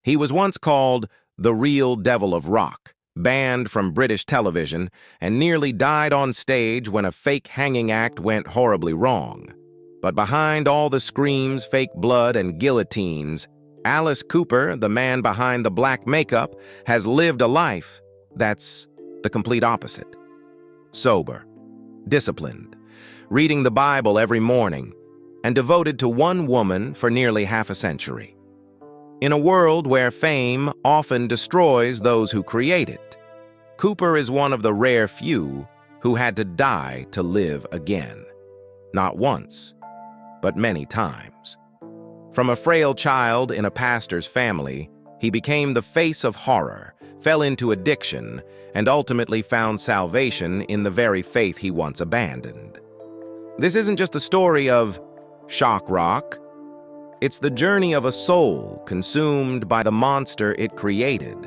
He was once called the real Devil of Rock, banned from British television, and nearly died on stage when a fake hanging act went horribly wrong. But behind all the screams, fake blood, and guillotines, Alice Cooper, the man behind the black makeup, has lived a life that's the complete opposite. Sober, disciplined, reading the Bible every morning, and devoted to one woman for nearly half a century. In a world where fame often destroys those who create it, Cooper is one of the rare few who had to die to live again. Not once, but many times. From a frail child in a pastor's family, he became the face of horror, fell into addiction, and ultimately found salvation in the very faith he once abandoned. This isn't just the story of shock rock. It's the journey of a soul consumed by the monster it created,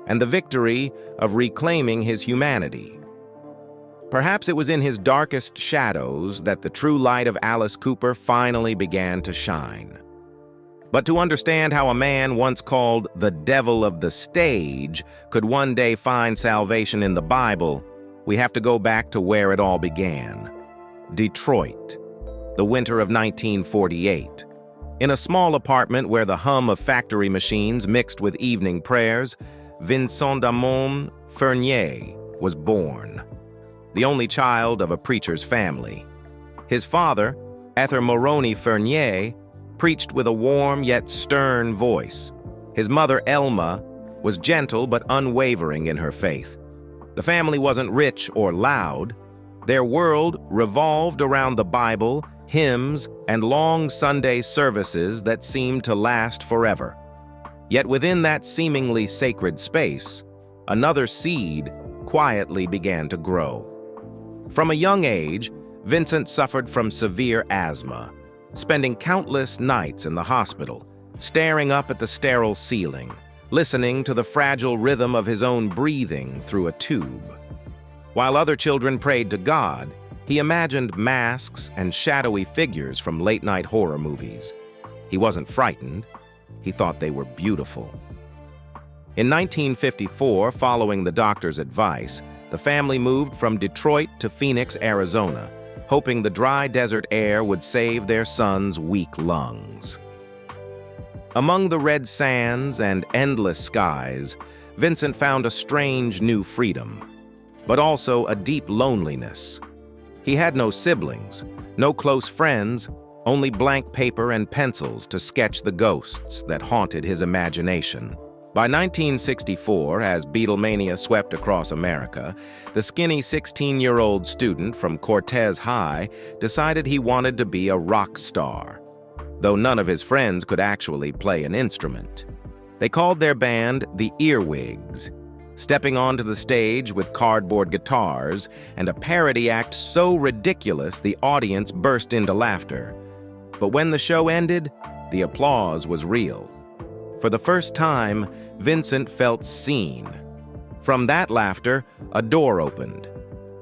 and the victory of reclaiming his humanity. Perhaps it was in his darkest shadows that the true light of Alice Cooper finally began to shine. But to understand how a man once called the devil of the stage could one day find salvation in the Bible, we have to go back to where it all began. Detroit, the winter of 1948. In a small apartment where the hum of factory machines mixed with evening prayers, Vincent Furnier was born, the only child of a preacher's family. His father, Ether Moroni Furnier, preached with a warm yet stern voice. His mother, Elma, was gentle but unwavering in her faith. The family wasn't rich or loud. Their world revolved around the Bible, hymns, and long Sunday services that seemed to last forever. Yet within that seemingly sacred space, another seed quietly began to grow. From a young age, Vincent suffered from severe asthma, spending countless nights in the hospital, staring up at the sterile ceiling, listening to the fragile rhythm of his own breathing through a tube. While other children prayed to God, he imagined masks and shadowy figures from late-night horror movies. He wasn't frightened. He thought they were beautiful. In 1954, following the doctor's advice, the family moved from Detroit to Phoenix, Arizona, hoping the dry desert air would save their son's weak lungs. Among the red sands and endless skies, Vincent found a strange new freedom, but also a deep loneliness. He had no siblings, no close friends, only blank paper and pencils to sketch the ghosts that haunted his imagination. By 1964, as Beatlemania swept across America, the skinny 16-year-old student from Cortez High decided he wanted to be a rock star, though none of his friends could actually play an instrument. They called their band the Earwigs, stepping onto the stage with cardboard guitars and a parody act so ridiculous the audience burst into laughter. But when the show ended, the applause was real. For the first time, Vincent felt seen. From that laughter, a door opened.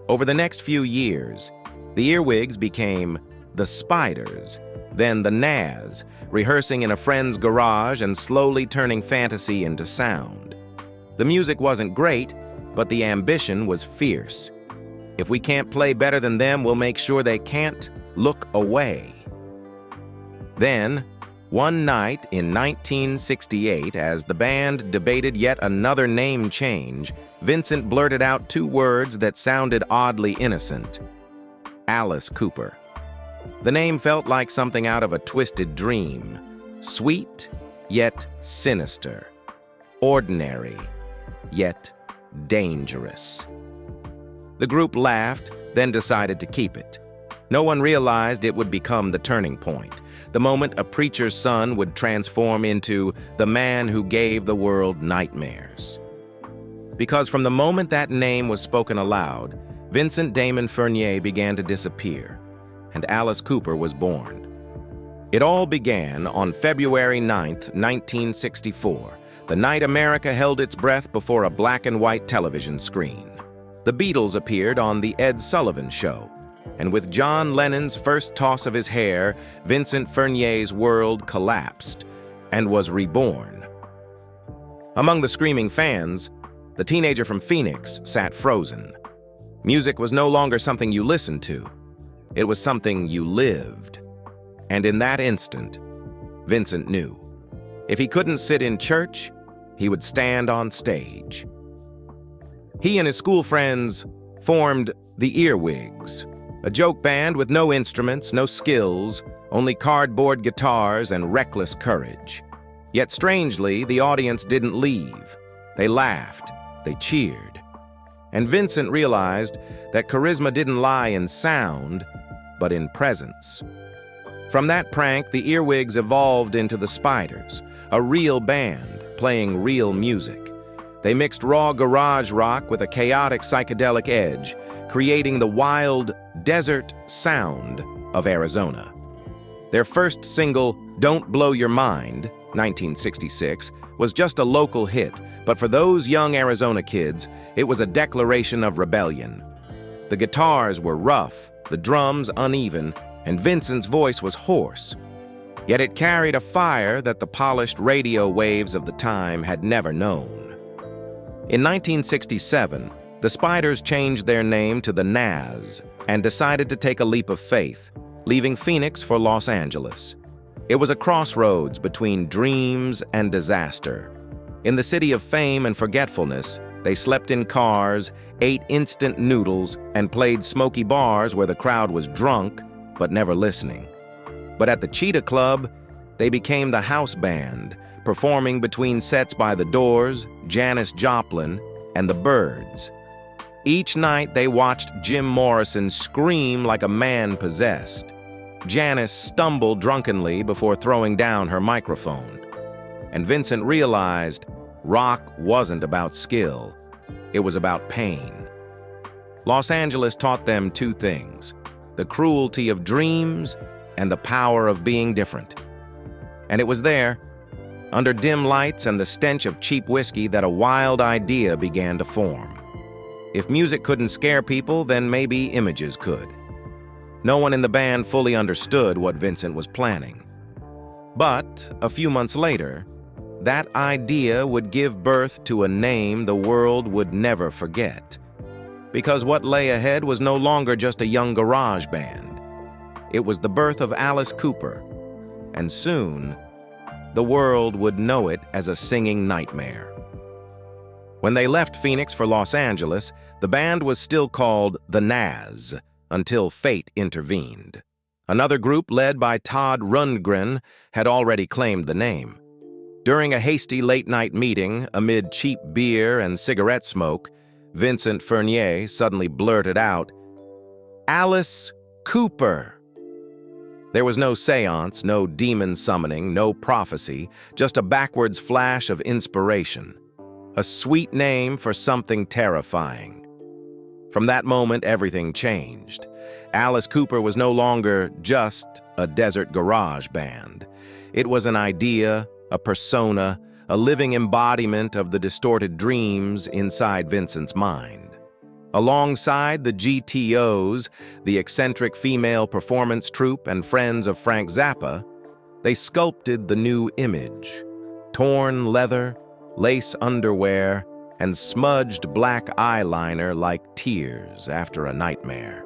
Over the next few years, the Earwigs became the Spiders, then the Naz, rehearsing in a friend's garage and slowly turning fantasy into sound. The music wasn't great, but the ambition was fierce. If we can't play better than them, we'll make sure they can't look away. Then, one night in 1968, as the band debated yet another name change, Vincent blurted out two words that sounded oddly innocent: Alice Cooper. The name felt like something out of a twisted dream, sweet yet sinister, ordinary yet dangerous. The group laughed, then decided to keep it. No one realized it would become the turning point, the moment a preacher's son would transform into the man who gave the world nightmares. Because from the moment that name was spoken aloud, Vincent Damon Furnier began to disappear, and Alice Cooper was born. It all began on February 9th, 1964, the night America held its breath before a black and white television screen. The Beatles appeared on The Ed Sullivan Show, and with John Lennon's first toss of his hair, Vincent Furnier's world collapsed and was reborn. Among the screaming fans, the teenager from Phoenix sat frozen. Music was no longer something you listened to. It was something you lived. And in that instant, Vincent knew. If he couldn't sit in church, he would stand on stage. He and his school friends formed the Earwigs, a joke band with no instruments, no skills, only cardboard guitars and reckless courage. Yet strangely, the audience didn't leave. They laughed, they cheered. And Vincent realized that charisma didn't lie in sound, but in presence. From that prank, the Earwigs evolved into the Spiders, a real band playing real music. They mixed raw garage rock with a chaotic psychedelic edge, creating the wild desert sound of Arizona. Their first single, Don't Blow Your Mind, 1966, was just a local hit, but for those young Arizona kids, it was a declaration of rebellion. The guitars were rough, the drums uneven, and Vincent's voice was hoarse. Yet it carried a fire that the polished radio waves of the time had never known. In 1967, the Spiders changed their name to the Nazz and decided to take a leap of faith, leaving Phoenix for Los Angeles. It was a crossroads between dreams and disaster. In the city of fame and forgetfulness, they slept in cars, ate instant noodles, and played smoky bars where the crowd was drunk but never listening. But at the Cheetah Club, they became the house band, performing between sets by the Doors, Janis Joplin, and the Byrds. Each night they watched Jim Morrison scream like a man possessed. Janis stumbled drunkenly before throwing down her microphone. And Vincent realized rock wasn't about skill, it was about pain. Los Angeles taught them two things: the cruelty of dreams and the power of being different. And it was there, under dim lights and the stench of cheap whiskey, that a wild idea began to form. If music couldn't scare people, then maybe images could. No one in the band fully understood what Vincent was planning. But a few months later, that idea would give birth to a name the world would never forget. Because what lay ahead was no longer just a young garage band. It was the birth of Alice Cooper, and soon, the world would know it as a singing nightmare. When they left Phoenix for Los Angeles, the band was still called the Nazz, until fate intervened. Another group led by Todd Rundgren had already claimed the name. During a hasty late-night meeting, amid cheap beer and cigarette smoke, Vincent Furnier suddenly blurted out, "Alice Cooper." There was no seance, no demon summoning, no prophecy, just a backwards flash of inspiration. A sweet name for something terrifying. From that moment, everything changed. Alice Cooper was no longer just a desert garage band. It was an idea, a persona, a living embodiment of the distorted dreams inside Vincent's mind. Alongside the GTOs, the eccentric female performance troupe and friends of Frank Zappa, they sculpted the new image. Torn leather, lace underwear, and smudged black eyeliner like tears after a nightmare.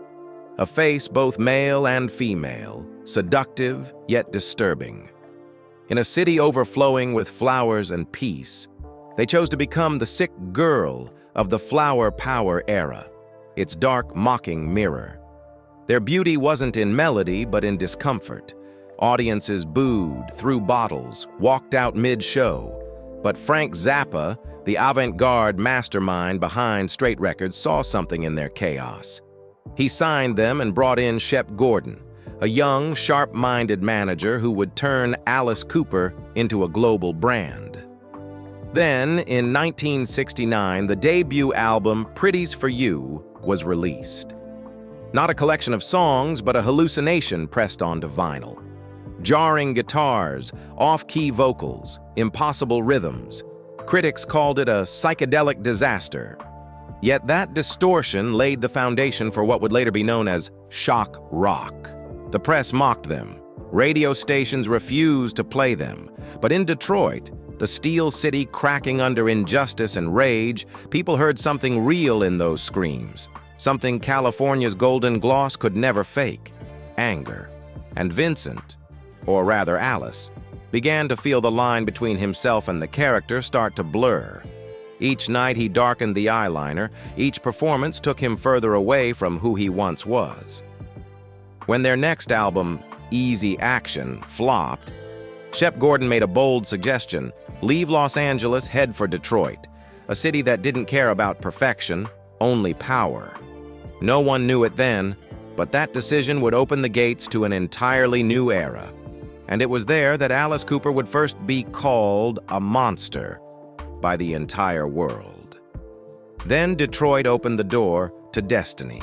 A face both male and female, seductive yet disturbing. In a city overflowing with flowers and peace, they chose to become the sick girl of the flower power era, its dark, mocking mirror. Their beauty wasn't in melody, but in discomfort. Audiences booed, threw bottles, walked out mid-show. But Frank Zappa, the avant-garde mastermind behind Straight Records, saw something in their chaos. He signed them and brought in Shep Gordon, a young, sharp-minded manager who would turn Alice Cooper into a global brand. Then, in 1969, the debut album Pretties for You was released. Not a collection of songs, but a hallucination pressed onto vinyl. Jarring guitars, off-key vocals, impossible rhythms. Critics called it a psychedelic disaster. Yet that distortion laid the foundation for what would later be known as shock rock. The press mocked them. Radio stations refused to play them. But in Detroit, The Steel City cracking under injustice and rage, people heard something real in those screams, something California's Golden Gloss could never fake: anger. And Vincent, or rather Alice, began to feel the line between himself and the character start to blur. Each night he darkened the eyeliner, each performance took him further away from who he once was. When their next album, Easy Action, flopped, Shep Gordon made a bold suggestion: leave Los Angeles, head for Detroit, a city that didn't care about perfection, only power. No one knew it then, but that decision would open the gates to an entirely new era. And it was there that Alice Cooper would first be called a monster by the entire world. Then Detroit opened the door to destiny.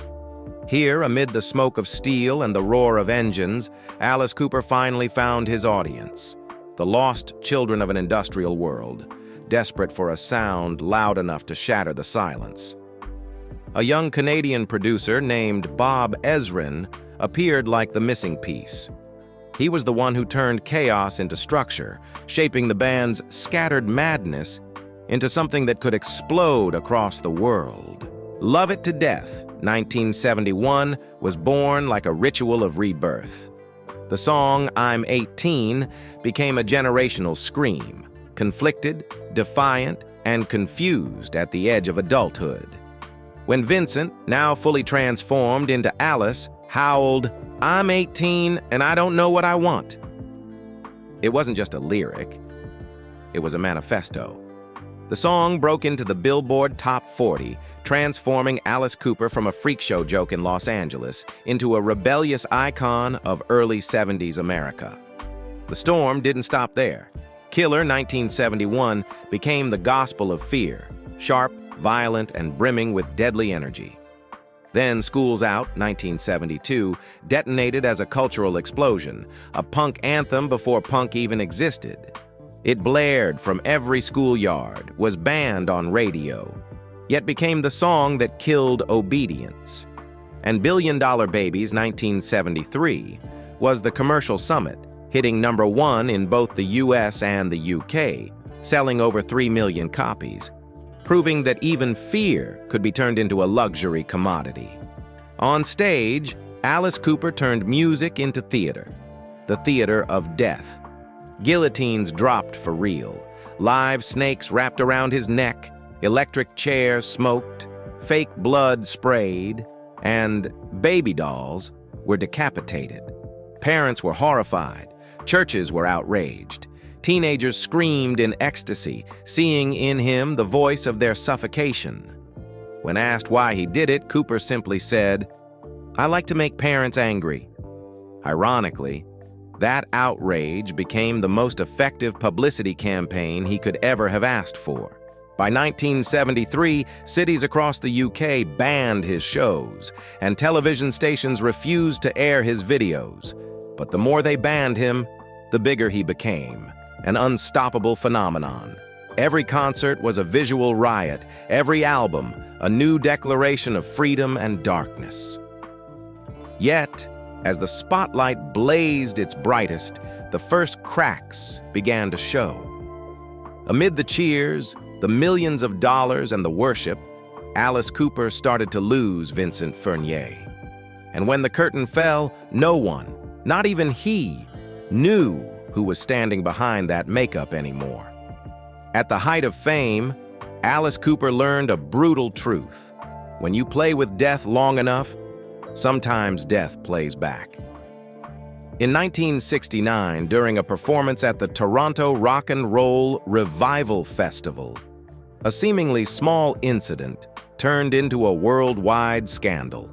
Here, amid the smoke of steel and the roar of engines, Alice Cooper finally found his audience, the lost children of an industrial world, desperate for a sound loud enough to shatter the silence. A young Canadian producer named Bob Ezrin appeared like the missing piece. He was the one who turned chaos into structure, shaping the band's scattered madness into something that could explode across the world. Love It to Death, 1971, was born like a ritual of rebirth. The song I'm 18 became a generational scream, conflicted, defiant, and confused at the edge of adulthood. When Vincent, now fully transformed into Alice, howled, "I'm 18 and I don't know what I want," it wasn't just a lyric, it was a manifesto. The song broke into the Billboard Top 40, transforming Alice Cooper from a freak show joke in Los Angeles into a rebellious icon of early 70s America. The storm didn't stop there. Killer 1971 became the gospel of fear, sharp, violent, and brimming with deadly energy. Then School's Out, 1972, detonated as a cultural explosion, a punk anthem before punk even existed. It blared from every schoolyard, was banned on radio, yet became the song that killed obedience. And Billion Dollar Babies, 1973, was the commercial summit, hitting #1 in both the US and the UK, selling over 3 million copies, proving that even fear could be turned into a luxury commodity. On stage, Alice Cooper turned music into theater, the theater of death. Guillotines dropped for real, live snakes wrapped around his neck, electric chairs smoked, fake blood sprayed, and baby dolls were decapitated. Parents were horrified, churches were outraged. Teenagers screamed in ecstasy, seeing in him the voice of their suffocation. When asked why he did it, Cooper simply said, "I like to make parents angry." Ironically, that outrage became the most effective publicity campaign he could ever have asked for. By 1973, cities across the UK banned his shows, and television stations refused to air his videos. But the more they banned him, the bigger he became, an unstoppable phenomenon. Every concert was a visual riot, every album a new declaration of freedom and darkness. Yet, as the spotlight blazed its brightest, the first cracks began to show. Amid the cheers, the millions of dollars, and the worship, Alice Cooper started to lose Vincent Furnier. And when the curtain fell, no one, not even he, knew who was standing behind that makeup anymore. At the height of fame, Alice Cooper learned a brutal truth. When you play with death long enough, sometimes death plays back. In 1969, during a performance at the Toronto Rock and Roll Revival Festival, a seemingly small incident turned into a worldwide scandal.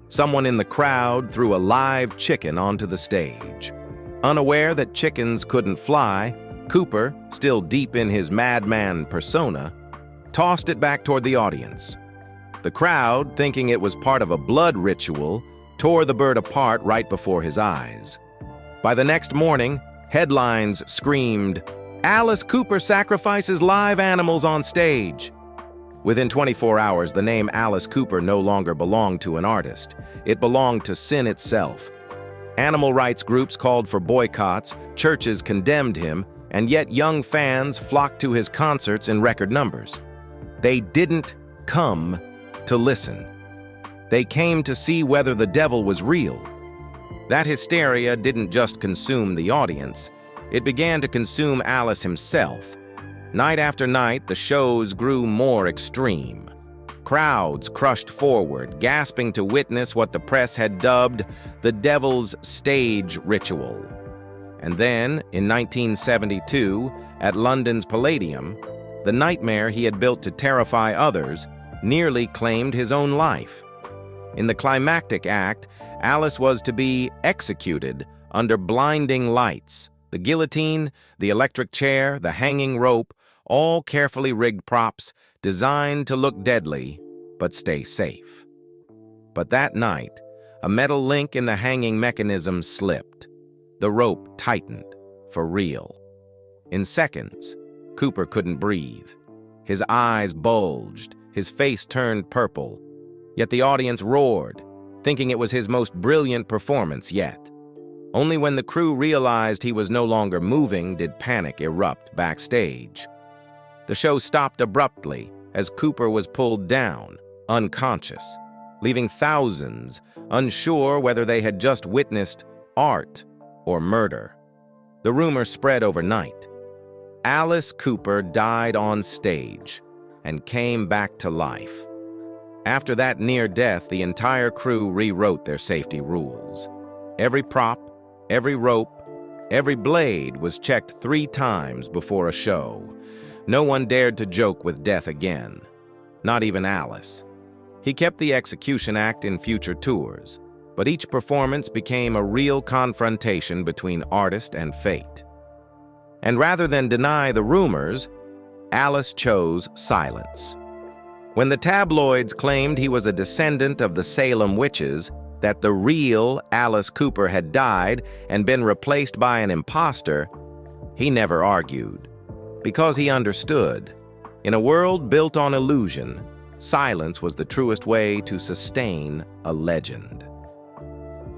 Someone in the crowd threw a live chicken onto the stage. Unaware that chickens couldn't fly, Cooper, still deep in his madman persona, tossed it back toward the audience. The crowd, thinking it was part of a blood ritual, tore the bird apart right before his eyes. By the next morning, headlines screamed, "Alice Cooper sacrifices live animals on stage." Within 24 hours, the name Alice Cooper no longer belonged to an artist. It belonged to sin itself. Animal rights groups called for boycotts, churches condemned him, and yet young fans flocked to his concerts in record numbers. They didn't come to listen. They came to see whether the devil was real. That hysteria didn't just consume the audience, it began to consume Alice himself. Night after night, the shows grew more extreme. Crowds crushed forward, gasping to witness what the press had dubbed the devil's stage ritual. And then, in 1972, at London's Palladium, the nightmare he had built to terrify others nearly claimed his own life. In the climactic act, Alice was to be executed under blinding lights. The guillotine, the electric chair, the hanging rope, all carefully rigged props designed to look deadly but stay safe. But that night, a metal link in the hanging mechanism slipped. The rope tightened, for real. In seconds, Cooper couldn't breathe. His eyes bulged, his face turned purple. Yet the audience roared, thinking it was his most brilliant performance yet. Only when the crew realized he was no longer moving did panic erupt backstage. The show stopped abruptly as Cooper was pulled down, unconscious, leaving thousands unsure whether they had just witnessed art or murder. The rumor spread overnight. Alice Cooper died on stage and came back to life. After that near death, the entire crew rewrote their safety rules. Every prop, every rope, every blade was checked 3 times before a show. No one dared to joke with death again, not even Alice. He kept the execution act in future tours, but each performance became a real confrontation between artist and fate. And rather than deny the rumors, Alice chose silence. When the tabloids claimed he was a descendant of the Salem witches, that the real Alice Cooper had died and been replaced by an imposter, he never argued, because he understood. In a world built on illusion, silence was the truest way to sustain a legend.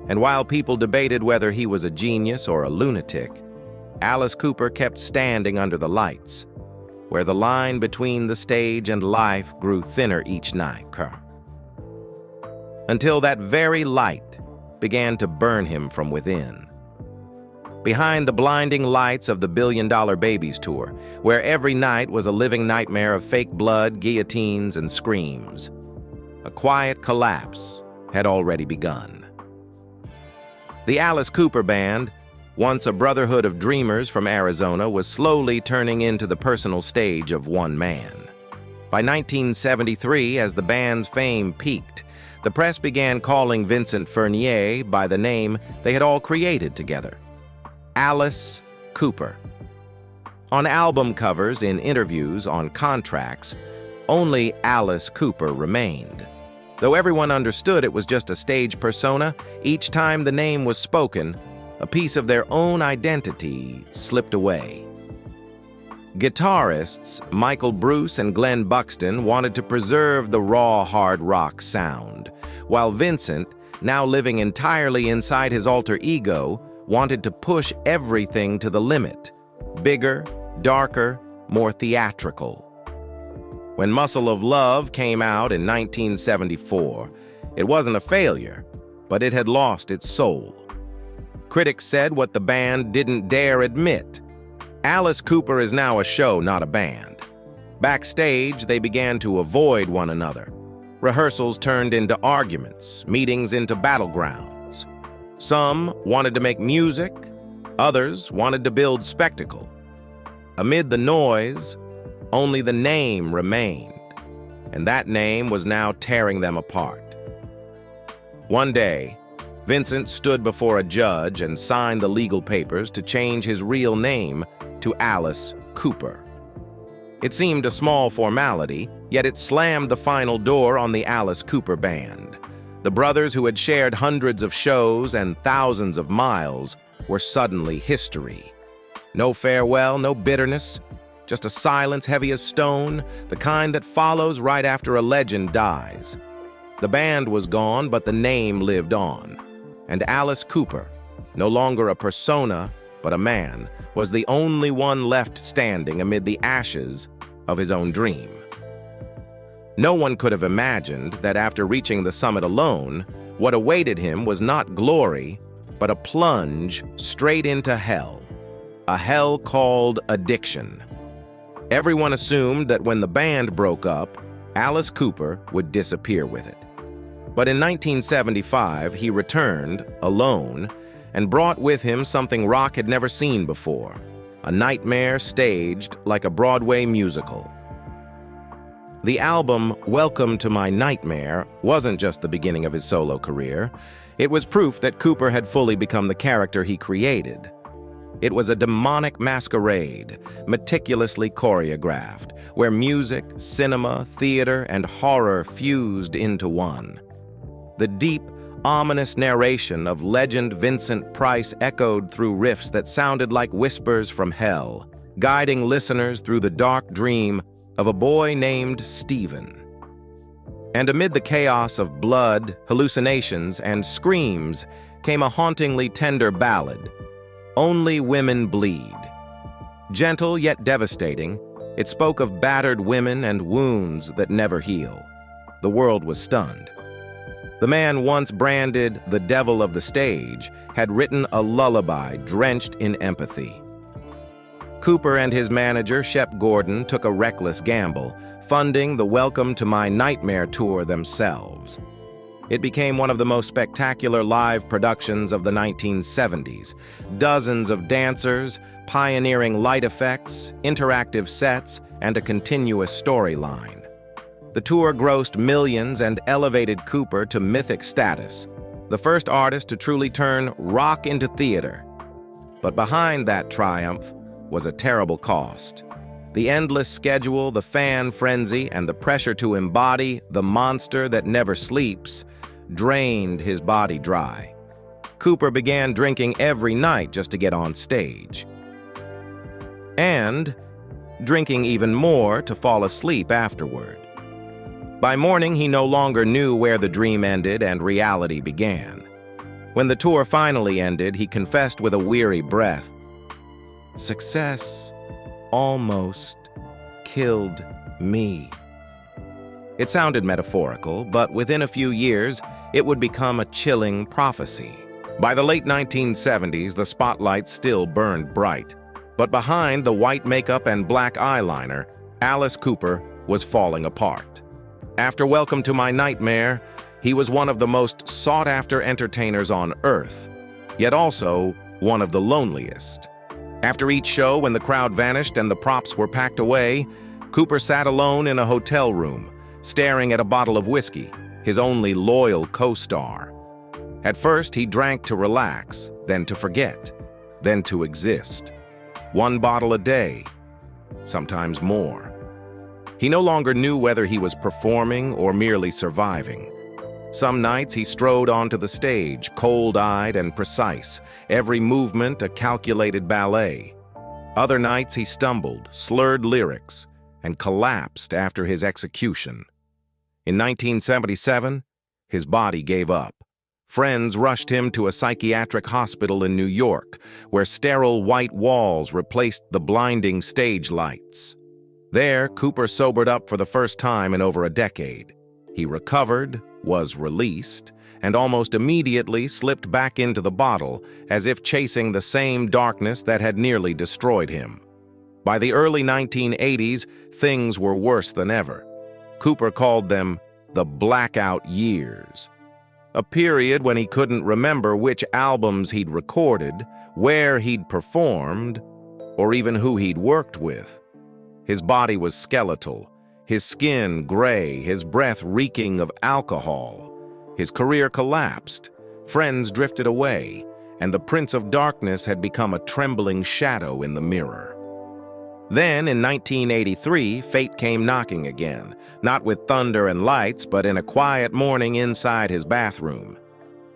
And while people debated whether he was a genius or a lunatic, Alice Cooper kept standing under the lights, where the line between the stage and life grew thinner each night, until that very light began to burn him from within. Behind the blinding lights of the $1 Billion Babies tour, where every night was a living nightmare of fake blood, guillotines, and screams, a quiet collapse had already begun. The Alice Cooper Band, once a brotherhood of dreamers from Arizona, was slowly turning into the personal stage of one man. By 1973, as the band's fame peaked, the press began calling Vincent Furnier by the name they had all created together, Alice Cooper. On album covers, in interviews, on contracts, only Alice Cooper remained. Though everyone understood it was just a stage persona, each time the name was spoken, a piece of their own identity slipped away. Guitarists Michael Bruce and Glenn Buxton wanted to preserve the raw hard rock sound, while Vincent, now living entirely inside his alter ego, wanted to push everything to the limit, bigger, darker, more theatrical. When Muscle of Love came out in 1974, it wasn't a failure, but it had lost its soul. Critics said what the band didn't dare admit. Alice Cooper is now a show, not a band. Backstage, they began to avoid one another. Rehearsals turned into arguments, meetings into battlegrounds. Some wanted to make music, others wanted to build spectacle. Amid the noise, only the name remained, and that name was now tearing them apart. One day, Vincent stood before a judge and signed the legal papers to change his real name to Alice Cooper. It seemed a small formality, yet it slammed the final door on the Alice Cooper Band. The brothers who had shared hundreds of shows and thousands of miles were suddenly history. No farewell, no bitterness, just a silence heavy as stone, the kind that follows right after a legend dies. The band was gone, but the name lived on. And Alice Cooper, no longer a persona, but a man was the only one left standing amid the ashes of his own dream. No one could have imagined that after reaching the summit alone, what awaited him was not glory, but a plunge straight into hell, a hell called addiction. Everyone assumed that when the band broke up, Alice Cooper would disappear with it. But in 1975, he returned, alone, and brought with him something rock had never seen before, a nightmare staged like a Broadway musical. The album Welcome to My Nightmare wasn't just the beginning of his solo career. It was proof that Cooper had fully become the character he created. It was a demonic masquerade, meticulously choreographed, where music, cinema, theater, and horror fused into one. The deep, ominous narration of legend Vincent Price echoed through riffs that sounded like whispers from hell, guiding listeners through the dark dream of a boy named Stephen. And amid the chaos of blood, hallucinations, and screams came a hauntingly tender ballad, Only Women Bleed. Gentle yet devastating, it spoke of battered women and wounds that never heal. The world was stunned. The man once branded the devil of the stage had written a lullaby drenched in empathy. Cooper and his manager, Shep Gordon, took a reckless gamble, funding the Welcome to My Nightmare tour themselves. It became one of the most spectacular live productions of the 1970s. Dozens of dancers, pioneering light effects, interactive sets, and a continuous storyline. The tour grossed millions and elevated Cooper to mythic status, the first artist to truly turn rock into theater. But behind that triumph was a terrible cost. The endless schedule, the fan frenzy, and the pressure to embody the monster that never sleeps drained his body dry. Cooper began drinking every night just to get on stage. And drinking even more to fall asleep afterward. By morning, he no longer knew where the dream ended and reality began. When the tour finally ended, he confessed with a weary breath, "Success almost killed me." It sounded metaphorical, but within a few years, it would become a chilling prophecy. By the late 1970s, the spotlight still burned bright. But behind the white makeup and black eyeliner, Alice Cooper was falling apart. After Welcome to My Nightmare, he was one of the most sought-after entertainers on Earth, yet also one of the loneliest. After each show, when the crowd vanished and the props were packed away, Cooper sat alone in a hotel room, staring at a bottle of whiskey, his only loyal co-star. At first, he drank to relax, then to forget, then to exist. One bottle a day, sometimes more. He no longer knew whether he was performing or merely surviving. Some nights he strode onto the stage, cold-eyed and precise, every movement a calculated ballet. Other nights he stumbled, slurred lyrics, and collapsed after his execution. In 1977, his body gave up. Friends rushed him to a psychiatric hospital in New York, where sterile white walls replaced the blinding stage lights. There, Cooper sobered up for the first time in over a decade. He recovered, was released, and almost immediately slipped back into the bottle, as if chasing the same darkness that had nearly destroyed him. By the early 1980s, things were worse than ever. Cooper called them the blackout years, a period when he couldn't remember which albums he'd recorded, where he'd performed, or even who he'd worked with. His body was skeletal, his skin gray, his breath reeking of alcohol. His career collapsed, friends drifted away, and the Prince of Darkness had become a trembling shadow in the mirror. Then, in 1983, fate came knocking again, not with thunder and lights, but in a quiet morning inside his bathroom.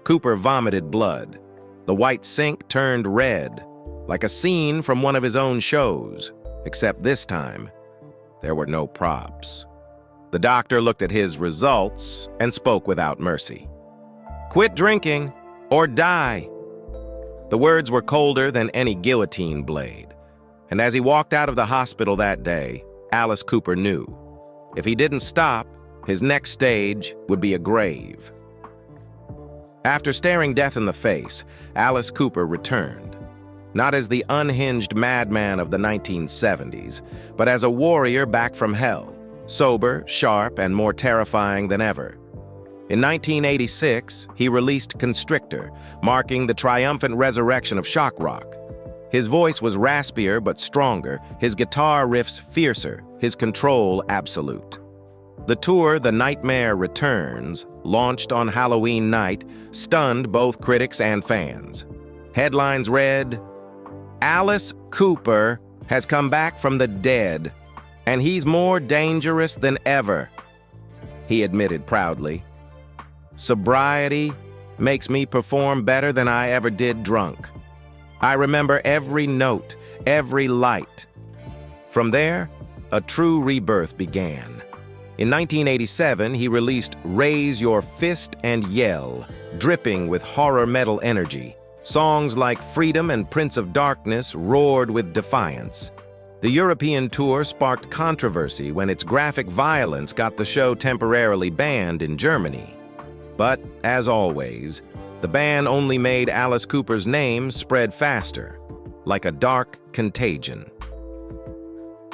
Cooper vomited blood. The white sink turned red, like a scene from one of his own shows, except this time, there were no props. The doctor looked at his results and spoke without mercy. "Quit drinking or die." The words were colder than any guillotine blade. And as he walked out of the hospital that day, Alice Cooper knew. If he didn't stop, his next stage would be a grave. After staring death in the face, Alice Cooper returned. Not as the unhinged madman of the 1970s, but as a warrior back from hell, sober, sharp, and more terrifying than ever. In 1986, he released Constrictor, marking the triumphant resurrection of shock rock. His voice was raspier but stronger, his guitar riffs fiercer, his control absolute. The tour, The Nightmare Returns, launched on Halloween night, stunned both critics and fans. Headlines read, "Alice Cooper has come back from the dead, and he's more dangerous than ever," he admitted proudly. "Sobriety makes me perform better than I ever did drunk. I remember every note, every light." From there, a true rebirth began. In 1987, he released Raise Your Fist and Yell, dripping with horror metal energy. Songs like Freedom and Prince of Darkness roared with defiance. The European tour sparked controversy when its graphic violence got the show temporarily banned in Germany. But, as always, the ban only made Alice Cooper's name spread faster, like a dark contagion.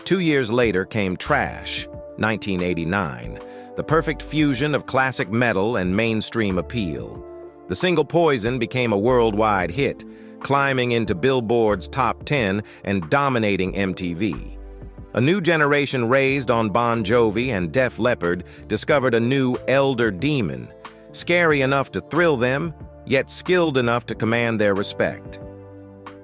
2 years later came Trash, 1989, the perfect fusion of classic metal and mainstream appeal. The single Poison became a worldwide hit, climbing into Billboard's top 10 and dominating MTV. A new generation raised on Bon Jovi and Def Leppard discovered a new elder demon, scary enough to thrill them, yet skilled enough to command their respect.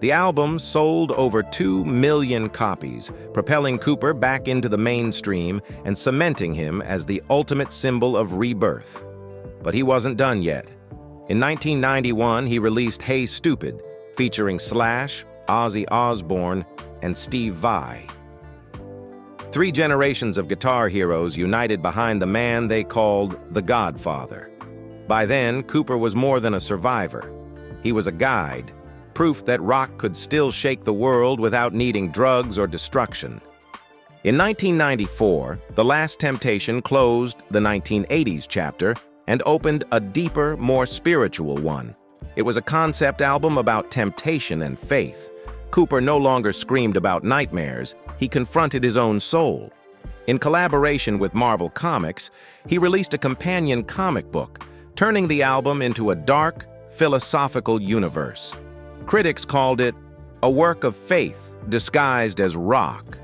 The album sold over 2 million copies, propelling Cooper back into the mainstream and cementing him as the ultimate symbol of rebirth. But he wasn't done yet. In 1991, he released Hey Stupid, featuring Slash, Ozzy Osbourne, and Steve Vai. 3 generations of guitar heroes united behind the man they called the Godfather. By then, Cooper was more than a survivor. He was a guide, proof that rock could still shake the world without needing drugs or destruction. In 1994, The Last Temptation closed the 1980s chapter and opened a deeper, more spiritual one. It was a concept album about temptation and faith. Cooper no longer screamed about nightmares, he confronted his own soul. In collaboration with Marvel Comics, he released a companion comic book, turning the album into a dark, philosophical universe. Critics called it a work of faith disguised as rock.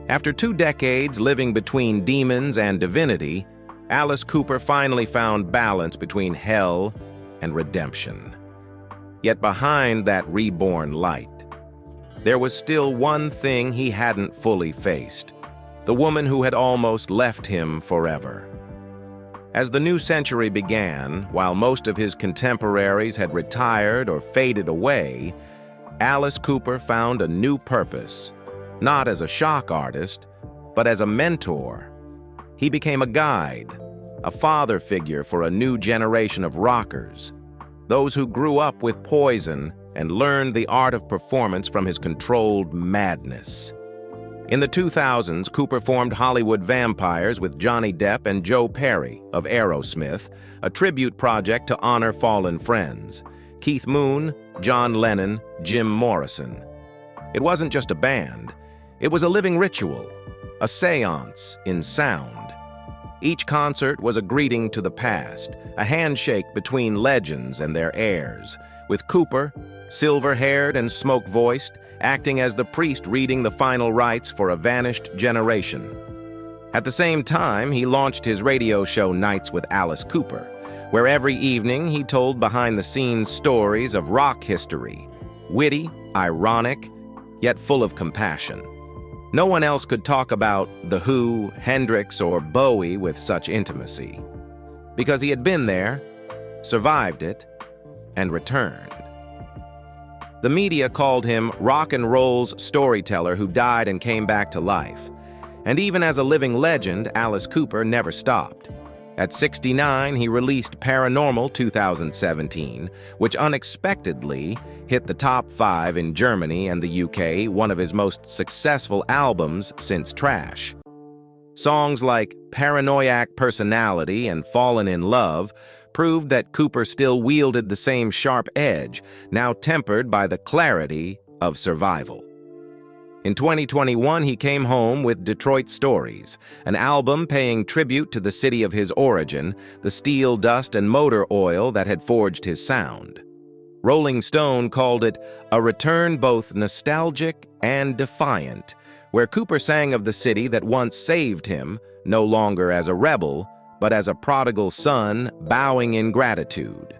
After 2 decades living between demons and divinity, Alice Cooper finally found balance between hell and redemption. Yet behind that reborn light, there was still one thing he hadn't fully faced: the woman who had almost left him forever. As the new century began, while most of his contemporaries had retired or faded away, Alice Cooper found a new purpose, not as a shock artist, but as a mentor. He became a guide, a father figure for a new generation of rockers, those who grew up with Poison and learned the art of performance from his controlled madness. In the 2000s, Cooper formed Hollywood Vampires with Johnny Depp and Joe Perry of Aerosmith, a tribute project to honor fallen friends: Keith Moon, John Lennon, Jim Morrison. It wasn't just a band, it was a living ritual, a seance in sound. Each concert was a greeting to the past, a handshake between legends and their heirs, with Cooper, silver-haired and smoke-voiced, acting as the priest reading the final rites for a vanished generation. At the same time, he launched his radio show Nights with Alice Cooper, where every evening he told behind-the-scenes stories of rock history, witty, ironic, yet full of compassion. No one else could talk about The Who, Hendrix, or Bowie with such intimacy, because he had been there, survived it, and returned. The media called him rock and roll's storyteller who died and came back to life. And even as a living legend, Alice Cooper never stopped. At 69, he released Paranormal 2017, which unexpectedly hit the top 5 in Germany and the UK, one of his most successful albums since Trash. Songs like Paranoiac Personality and Fallen in Love proved that Cooper still wielded the same sharp edge, now tempered by the clarity of survival. In 2021, he came home with Detroit Stories, an album paying tribute to the city of his origin, the steel dust and motor oil that had forged his sound. Rolling Stone called it a return both nostalgic and defiant, where Cooper sang of the city that once saved him, no longer as a rebel, but as a prodigal son bowing in gratitude.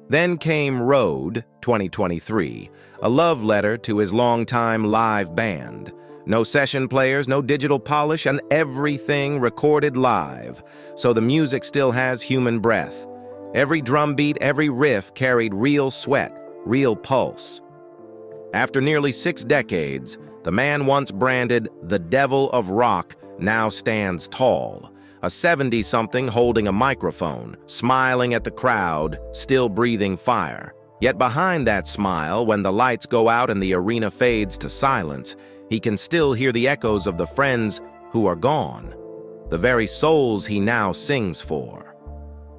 Then came Road, 2023, a love letter to his longtime live band. No session players, no digital polish, and everything recorded live, so the music still has human breath. Every drum beat, every riff carried real sweat, real pulse. After nearly 6 decades, the man once branded the Devil of Rock now stands tall. A 70-something holding a microphone, smiling at the crowd, still breathing fire. Yet behind that smile, when the lights go out and the arena fades to silence, he can still hear the echoes of the friends who are gone, the very souls he now sings for.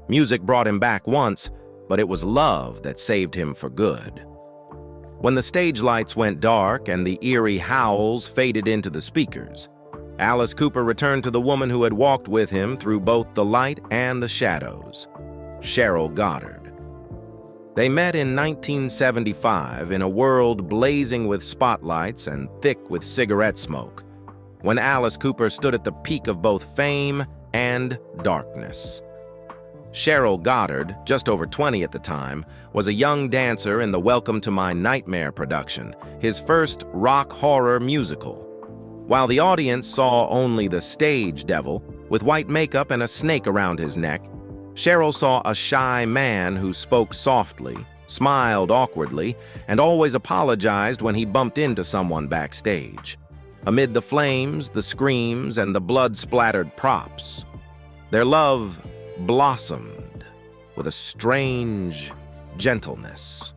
Music brought him back once, but it was love that saved him for good. When the stage lights went dark and the eerie howls faded into the speakers, Alice Cooper returned to the woman who had walked with him through both the light and the shadows, Cheryl Goddard. They met in 1975 in a world blazing with spotlights and thick with cigarette smoke, when Alice Cooper stood at the peak of both fame and darkness. Cheryl Goddard, just over 20 at the time, was a young dancer in the Welcome to My Nightmare production, his first rock horror musical. While the audience saw only the stage devil, with white makeup and a snake around his neck, Cheryl saw a shy man who spoke softly, smiled awkwardly, and always apologized when he bumped into someone backstage. Amid the flames, the screams, and the blood-splattered props, their love blossomed with a strange gentleness.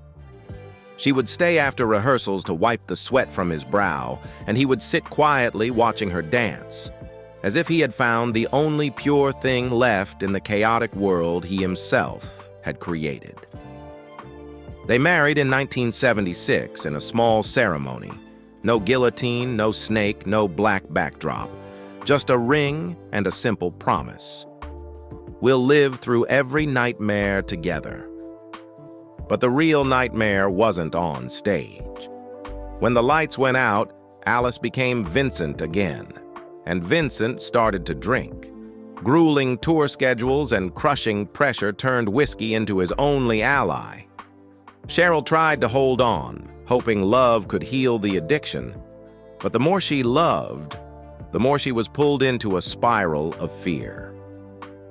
She would stay after rehearsals to wipe the sweat from his brow, and he would sit quietly watching her dance, as if he had found the only pure thing left in the chaotic world he himself had created. They married in 1976 in a small ceremony. No guillotine, no snake, no black backdrop. Just a ring and a simple promise. We'll live through every nightmare together. But the real nightmare wasn't on stage. When the lights went out, Alice became Vincent again, and Vincent started to drink. Grueling tour schedules and crushing pressure turned whiskey into his only ally. Cheryl tried to hold on, hoping love could heal the addiction, but the more she loved, the more she was pulled into a spiral of fear.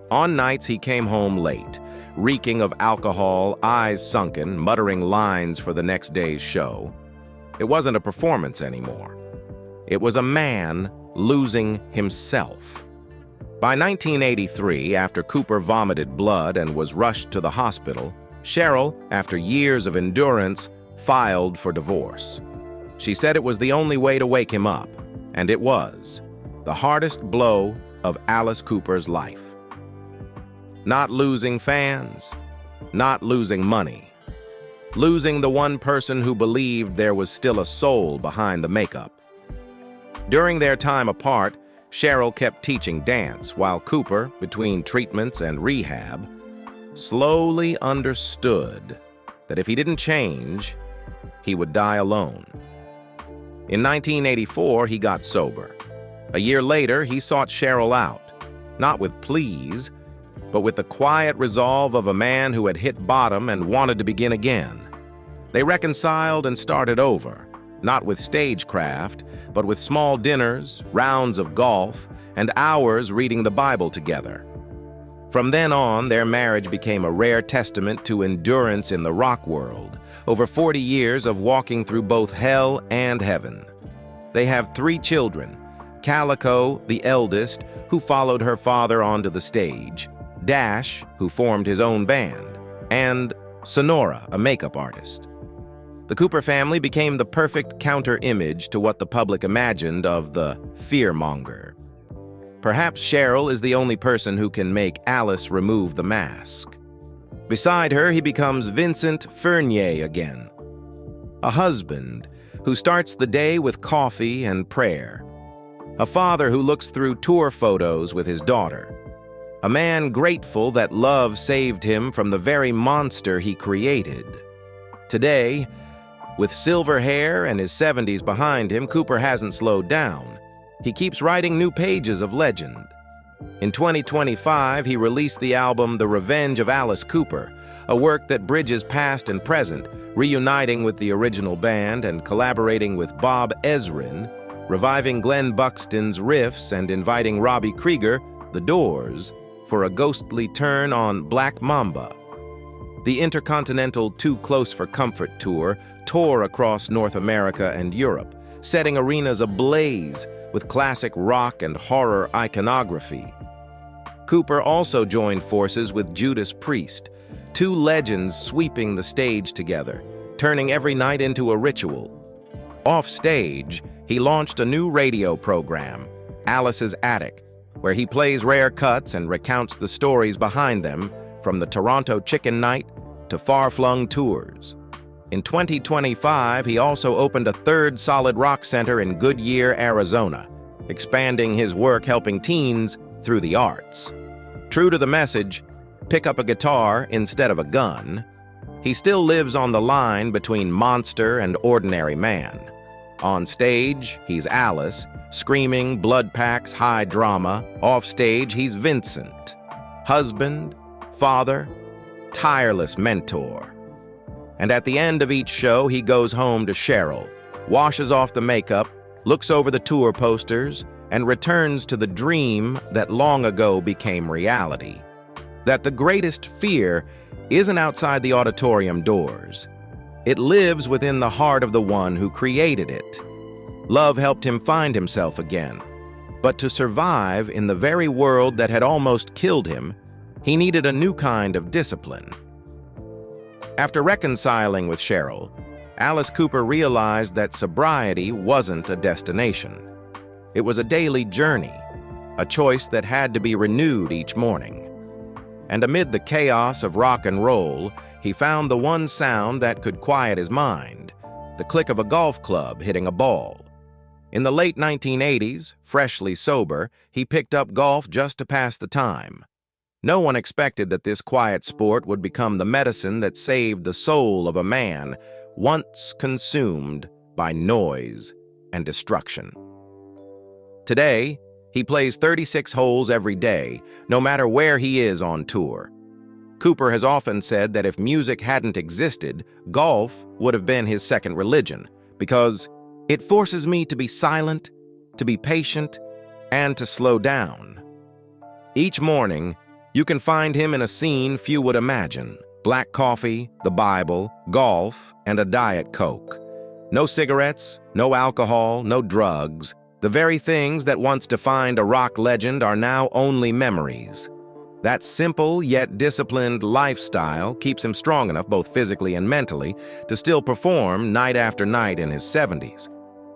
On nights he came home late, reeking of alcohol, eyes sunken, muttering lines for the next day's show. It wasn't a performance anymore. It was a man losing himself. By 1983, after Cooper vomited blood and was rushed to the hospital, Cheryl, after years of endurance, filed for divorce. She said it was the only way to wake him up, and it was the hardest blow of Alice Cooper's life. Not losing fans, not losing money. Losing the one person who believed there was still a soul behind the makeup. During their time apart, Cheryl kept teaching dance, while Cooper, between treatments and rehab, slowly understood that if he didn't change, he would die alone. In 1984, he got sober. A year later, he sought Cheryl out, not with pleas, but with the quiet resolve of a man who had hit bottom and wanted to begin again. They reconciled and started over, not with stagecraft, but with small dinners, rounds of golf, and hours reading the Bible together. From then on, their marriage became a rare testament to endurance in the rock world, over 40 years of walking through both hell and heaven. They have 3 children, Calico, the eldest, who followed her father onto the stage, Dash, who formed his own band, and Sonora, a makeup artist. The Cooper family became the perfect counter-image to what the public imagined of the fearmonger. Perhaps Cheryl is the only person who can make Alice remove the mask. Beside her, he becomes Vincent Furnier again, a husband who starts the day with coffee and prayer, a father who looks through tour photos with his daughter, a man grateful that love saved him from the very monster he created. Today, with silver hair and his 70s behind him, Cooper hasn't slowed down. He keeps writing new pages of legend. In 2025, he released the album The Revenge of Alice Cooper, a work that bridges past and present, reuniting with the original band and collaborating with Bob Ezrin, reviving Glenn Buxton's riffs and inviting Robbie Krieger, The Doors, for a ghostly turn on Black Mamba. The Intercontinental Too Close for Comfort tour tore across North America and Europe, setting arenas ablaze with classic rock and horror iconography. Cooper also joined forces with Judas Priest, two legends sweeping the stage together, turning every night into a ritual. Off stage, he launched a new radio program, Alice's Attic, where he plays rare cuts and recounts the stories behind them, from the Toronto Chicken Night to far-flung tours. In 2025, he also opened a third solid rock center in Goodyear, Arizona, expanding his work helping teens through the arts. True to the message, pick up a guitar instead of a gun, he still lives on the line between monster and ordinary man. On stage, he's Alice, screaming, blood packs, high drama. Off stage, he's Vincent, husband, father, tireless mentor. And at the end of each show, he goes home to Cheryl, washes off the makeup, looks over the tour posters, and returns to the dream that long ago became reality. That the greatest fear isn't outside the auditorium doors. It lives within the heart of the one who created it. Love helped him find himself again. But to survive in the very world that had almost killed him, he needed a new kind of discipline. After reconciling with Cheryl, Alice Cooper realized that sobriety wasn't a destination. It was a daily journey, a choice that had to be renewed each morning. And amid the chaos of rock and roll, he found the one sound that could quiet his mind, the click of a golf club hitting a ball. In the late 1980s, freshly sober, he picked up golf just to pass the time. No one expected that this quiet sport would become the medicine that saved the soul of a man once consumed by noise and destruction. Today, he plays 36 holes every day, no matter where he is on tour. Cooper has often said that if music hadn't existed, golf would have been his second religion, because it forces me to be silent, to be patient, and to slow down. Each morning, you can find him in a scene few would imagine: black coffee, the Bible, golf, and a Diet Coke. No cigarettes, no alcohol, no drugs. The very things that once defined a rock legend are now only memories. That simple yet disciplined lifestyle keeps him strong enough, both physically and mentally, to still perform night after night in his 70s.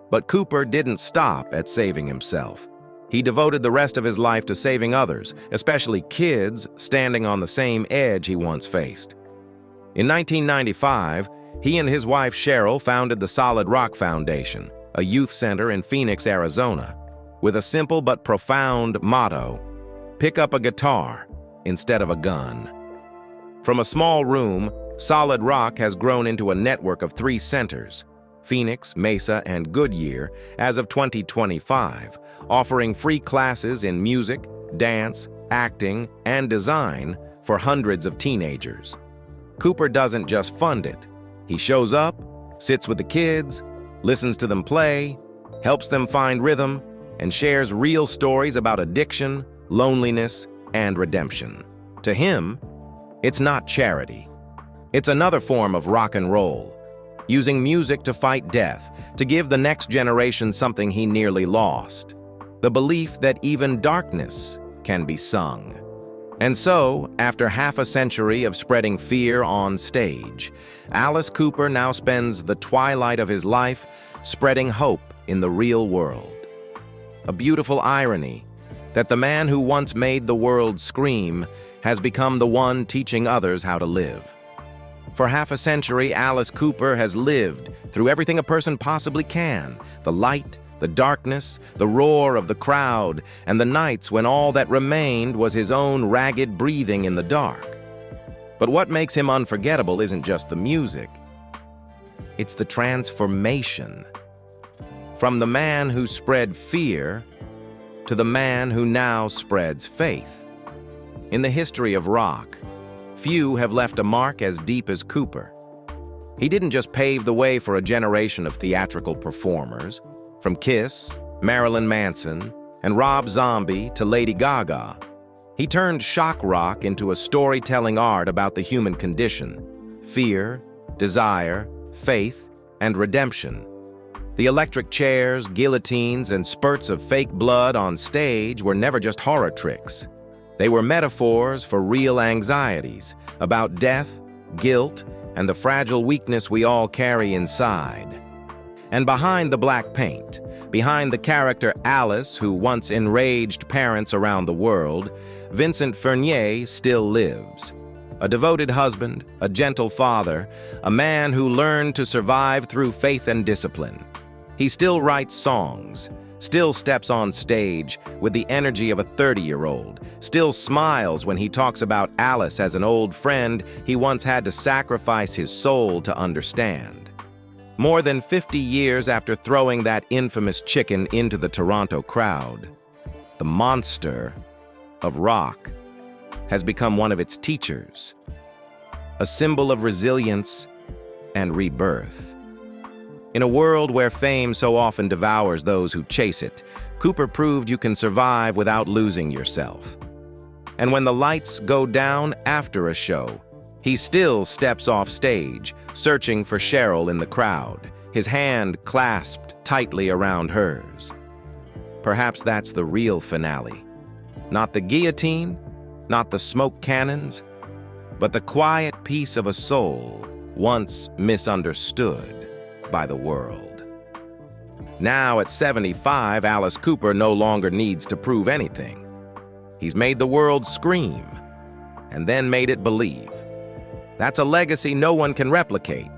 But Cooper didn't stop at saving himself. He devoted the rest of his life to saving others, especially kids standing on the same edge he once faced. In 1995, he and his wife Cheryl founded the Solid Rock Foundation, a youth center in Phoenix, Arizona, with a simple but profound motto: pick up a guitar instead of a gun. From a small room, Solid Rock has grown into a network of 3 centers: Phoenix, Mesa, and Goodyear, as of 2025, offering free classes in music, dance, acting, and design for hundreds of teenagers. Cooper doesn't just fund it. He shows up, sits with the kids, listens to them play, helps them find rhythm, and shares real stories about addiction, loneliness, and redemption. To him, it's not charity. It's another form of rock and roll, using music to fight death, to give the next generation something he nearly lost: the belief that even darkness can be sung. And so, after half a century of spreading fear on stage, Alice Cooper now spends the twilight of his life spreading hope in the real world. A beautiful irony that the man who once made the world scream has become the one teaching others how to live. For half a century, Alice Cooper has lived through everything a person possibly can: the light, the darkness, the roar of the crowd, and the nights when all that remained was his own ragged breathing in the dark. But what makes him unforgettable isn't just the music. It's the transformation. From the man who spread fear to the man who now spreads faith. In the history of rock, few have left a mark as deep as Cooper. He didn't just pave the way for a generation of theatrical performers. From Kiss, Marilyn Manson, and Rob Zombie to Lady Gaga, he turned shock rock into a storytelling art about the human condition: fear, desire, faith, and redemption. The electric chairs, guillotines, and spurts of fake blood on stage were never just horror tricks. They were metaphors for real anxieties, about death, guilt, and the fragile weakness we all carry inside. And behind the black paint, behind the character Alice, who once enraged parents around the world, Vincent Furnier still lives. A devoted husband, a gentle father, a man who learned to survive through faith and discipline. He still writes songs, still steps on stage with the energy of a 30-year-old, still smiles when he talks about Alice as an old friend he once had to sacrifice his soul to understand. More than 50 years after throwing that infamous chicken into the Toronto crowd, the monster of rock has become one of its teachers, a symbol of resilience and rebirth. In a world where fame so often devours those who chase it, Cooper proved you can survive without losing yourself. And when the lights go down after a show, he still steps off stage, searching for Cheryl in the crowd, his hand clasped tightly around hers. Perhaps that's the real finale. Not the guillotine, not the smoke cannons, but the quiet peace of a soul once misunderstood by the world. Now at 75, Alice Cooper no longer needs to prove anything. He's made the world scream, and then made it believe. That's a legacy no one can replicate.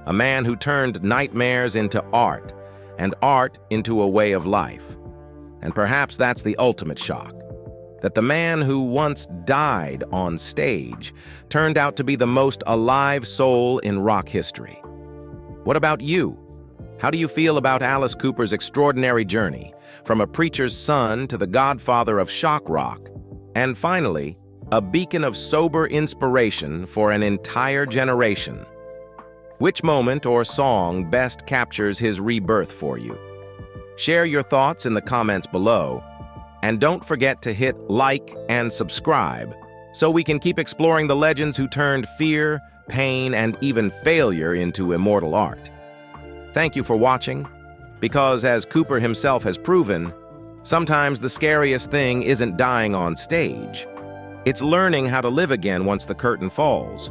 A man who turned nightmares into art, and art into a way of life. And perhaps that's the ultimate shock, that the man who once died on stage turned out to be the most alive soul in rock history. What about you? How do you feel about Alice Cooper's extraordinary journey, from a preacher's son to the godfather of shock rock, and finally, a beacon of sober inspiration for an entire generation? Which moment or song best captures his rebirth for you? Share your thoughts in the comments below, and don't forget to hit like and subscribe so we can keep exploring the legends who turned fear, pain, and even failure into immortal art. Thank you for watching, because as Cooper himself has proven, sometimes the scariest thing isn't dying on stage. It's learning how to live again once the curtain falls.